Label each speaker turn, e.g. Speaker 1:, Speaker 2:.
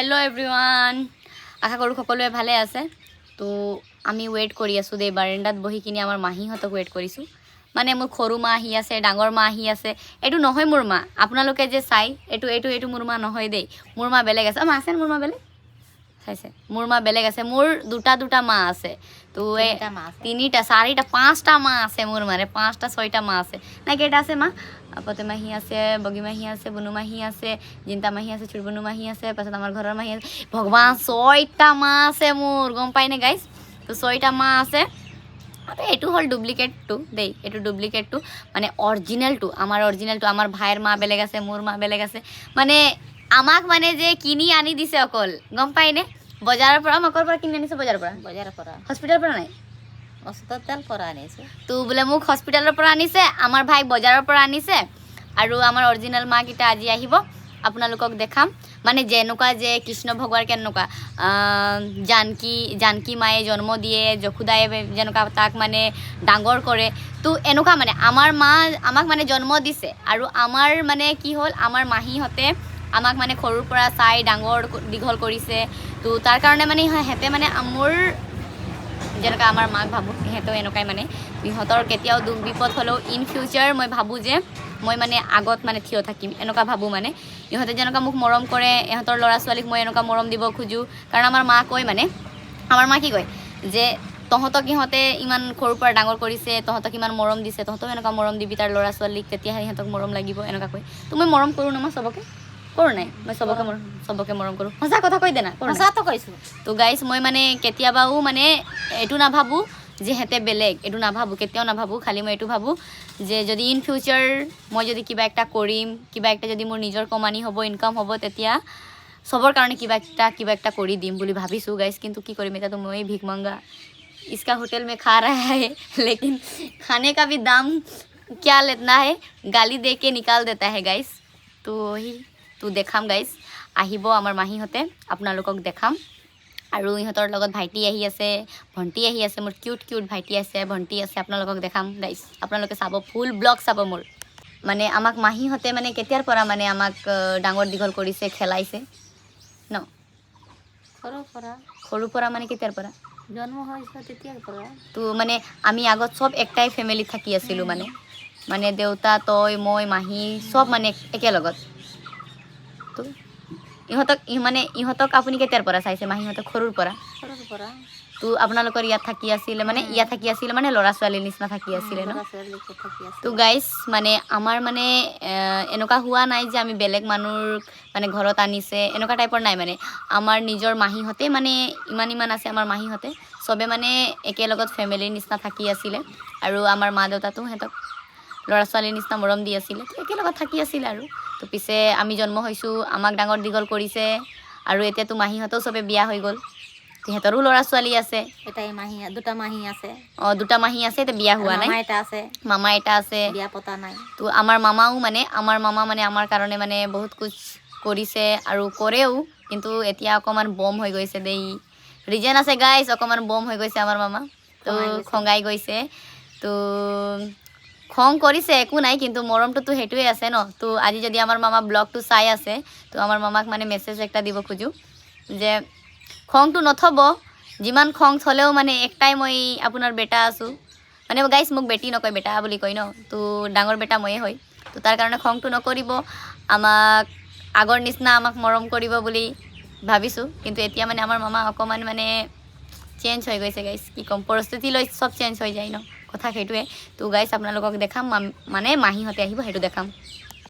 Speaker 1: Hello everyone आशा करूँ सकलोए भाले आछे। तो आमी वेट करि आछो दे बारान्दात बहि किनि आमार माहीहतक वेट करिছো। माने मोर खरु मा आहि आछे डांगर मा आहि आछे। एटु নহয় मोर मा आपनालोके जे चाइ एटु एटु एटु मोर मा নহয় देই मोर मा बेलेग आछे। मा आछे मोर मा बेलेग চাইছে मोर मा बेलेग आछे। मोर दुटा दुटा मा आछे। तो তিনিটা চাৰিটা পাঁচটা মা আছে মোৰ মানে পাঁচটা ছয়টা মা আছে না কেইটা আছে মা আপতে মাহী আছে বগী মাহী আছে বনু মাহী আছে জিন্তা মাহী আছে চুৰবনু মাহী আছে পাছত আমাৰ ঘৰৰ মাহী আছে ভগৱান ছয়টা মা আছে মোৰ গম পাইনে গাইস। তো ছয়টা মা আছে এটু হল ডুপ্লিকেট টু দেই এটু ডুপ্লিকেট টু মানে অরিজিনাল টু আমার ভাইয়ের মা বেলেগ আছে মোর মা বেলেগ আছে মানে আমাক মানে যে কিনি আনি দিছে অকল গম পাইনে বজাৰৰ পৰা মকৰ পৰা কিনি আনিছে বজাৰৰ পৰা হস্পিটালৰ পৰা নাই হস্পিটাল পৰা আনিছে তো বলে মোক হস্পিটালৰ পৰা আনিছে আমাৰ ভাইক বজাৰৰ পৰা আনিছে আৰু আমাৰ অৰিজিনাল মা কিটা আজি আহিব আপোনালোকক দেখাম মানে যেনেকুৱা যে কৃষ্ণ ভগৱান কেনেকুৱা জানকী মায়ে জন্ম দিয়ে যশোদায়ে যেনেকুৱা তাক মানে ডাঙৰ কৰে তো এনেকুৱা মানে আমাৰ মা আমাক মানে জন্ম দিছে আৰু আমাৰ মানে কি হ'ল আমাৰ মাহীহতে আমাক মানে খৰুৰ পৰা চাই ডাঙৰ দীঘল কৰিছে তো তাৰ কাৰণে মানে হেতে মানে মোৰ যেনেকৈ আমাৰ মাক ভাবোঁ সিহঁতেও এনেকুৱাই মানে ইহঁতৰ কেতিয়াও দুখ বিপদ হ'লেও ইন ফিউচাৰ মই ভাবোঁ যে মই মানে আগত মানে থিয় থাকিম এনেকুৱা ভাবোঁ মানে ইহঁতে যেনেকুৱা মোক মৰম কৰে ইহঁতৰ ল'ৰা ছোৱালীক মই এনেকুৱা মৰম দিব খোজোঁ কাৰণ আমাৰ মা কয় মানে আমাৰ মা কি কয় যে তহঁতক ইহঁতে ইমান সৰুৰ পৰা ডাঙৰ কৰিছে তহঁতক ইমান মৰম দিছে তহঁতক এনেকুৱা মৰম দিবি তাৰ ল'ৰা ছোৱালীক তেতিয়াহে ইহঁতক মৰম লাগিব এনেকুৱা কয় তো মই মৰম কৰোঁ ন মই চবকে কৰোঁ নাই মই চবকে মৰম কৰোঁ সঁচা কথা কৈ দে না সঁচাটো কৈছোঁ তো গাইছ মই মানে কেতিয়াবাও মানে এইটো নাভাবোঁ যে হেঁতে বেলেগ এইটো নাভাবোঁ কেতিয়াও নাভাবোঁ খালি মই এইটো ভাবোঁ যে যদি ইন ফিউচাৰ মই যদি কিবা একটা কৰিম কিবা একটা যদি মোৰ নিজৰ কমানি হ'ব ইনকাম হ'ব তেতিয়া চবৰ কাৰণে কিবা একটা কৰি দিম বুলি ভাবিছোঁ গাইছ কিন্তু কি কৰিম এতিয়াতো মই ভিক মাংগা इसका होटल में खा रहा है लेकिन खाने का भी दाम क्या लेना है गाली दे के निकाल देता है गाइस तो वही तो देखाम गाइस আহিব আমাৰ মাহীহতে আপোনালোকক দেখাম আৰু ইহঁতৰ লগত ভাইটি আহি আছে ভণ্টি আহি আছে মোৰ কিউট ভাইটি আছে ভণ্টি আছে আপোনালোকক দেখাম গাইস আপোনালোকে চাব ফুল ব্লগ চাব মোৰ মানে আমাক মাহীহতে মানে কেতিয়াৰ পৰা মানে আমাক ডাঙৰ দীঘল কৰিছে খেলাইছে ন সৰুৰ পৰা মানে কেতিয়াৰ পৰা জন্ম হৈছে তেতিয়াৰ পৰা তো মানে আমি আগত সব একটাই ফ্যামিলি থাকি আছিলোঁ মানে দেউতা তই মই মাহী সব মানে একেলগত তো ইহঁতক আপুনি কেতিয়াৰ পৰা চাইছে মাহীহঁতক সৰুৰ পৰা তো আপোনালোকৰ ইয়াত থাকি আছিলে মানে ল'ৰা ছোৱালীৰ নিচিনা থাকি আছিলে ন তো গাইছ মানে আমাৰ মানে এনেকুৱা হোৱা নাই যে আমি বেলেগ মানুহৰ মানে ঘৰত আনিছে এনেকুৱা টাইপৰ নাই মানে আমাৰ নিজৰ মাহীহঁতে মানে ইমান আছে আমাৰ মাহীহঁতে চবে মানে একেলগত ফ্যামিলিৰ নিচিনা থাকি আছিলে আৰু আমাৰ মা দেউতাটো সিহঁতক ল'ৰা ছোৱালীৰ নিচিনা মৰম দি আছিলে তো একেলগত থাকি আছিলে আৰু তো পিছে আমি জন্ম হৈছোঁ আমাক ডাঙৰ দীঘল কৰিছে আৰু এতিয়াতো মাহীহঁতেও চবে বিয়া হৈ গ'ল সিহঁতৰো ল'ৰা ছোৱালী আছে দুটা মাহী আছে এতিয়া বিয়া হোৱা নাই মামা এটা আছে বিয়া পতা নাই তো আমাৰ মামা মানে আমাৰ কাৰণে মানে বহুত কুছ কৰিছে আৰু কৰেও কিন্তু এতিয়া অকণমান বম হৈ গৈছে দেই ৰিজন আছে গাইছ অকণমান বম হৈ গৈছে আমাৰ মামা তো খঙাই গৈছে তো খং কৰিছে একো নাই কিন্তু মৰমটোতো সেইটোৱে আছে ন তো আজি যদি আমাৰ মামা ব্লগটো চাই আছে তো আমাৰ মামাক মানে মেছেজ একটা দিব খোজোঁ যে খংটো নথব যিমান খং থলেও মানে একটাই মই আপোনাৰ বেটা আছোঁ মানে গাইছ মোক বেটি নকয় বেটা বুলি কয় ন তো ডাঙৰ বেটা ময়ে হয় তো তাৰ কাৰণে খংটো নকৰিব আমাক আগৰ নিচিনা আমাক মৰম কৰিব বুলি ভাবিছোঁ কিন্তু এতিয়া মানে আমাৰ মামা অকণমান মানে চেঞ্জ হৈ গৈছে গাইছ কি ক'ম পৰিস্থিতি লৈ চব চেঞ্জ হৈ যায় ন কথা সেইটোৱে তো গাইছ আপোনালোকক দেখাম মানে মাহীহঁতে আহিব সেইটো দেখাম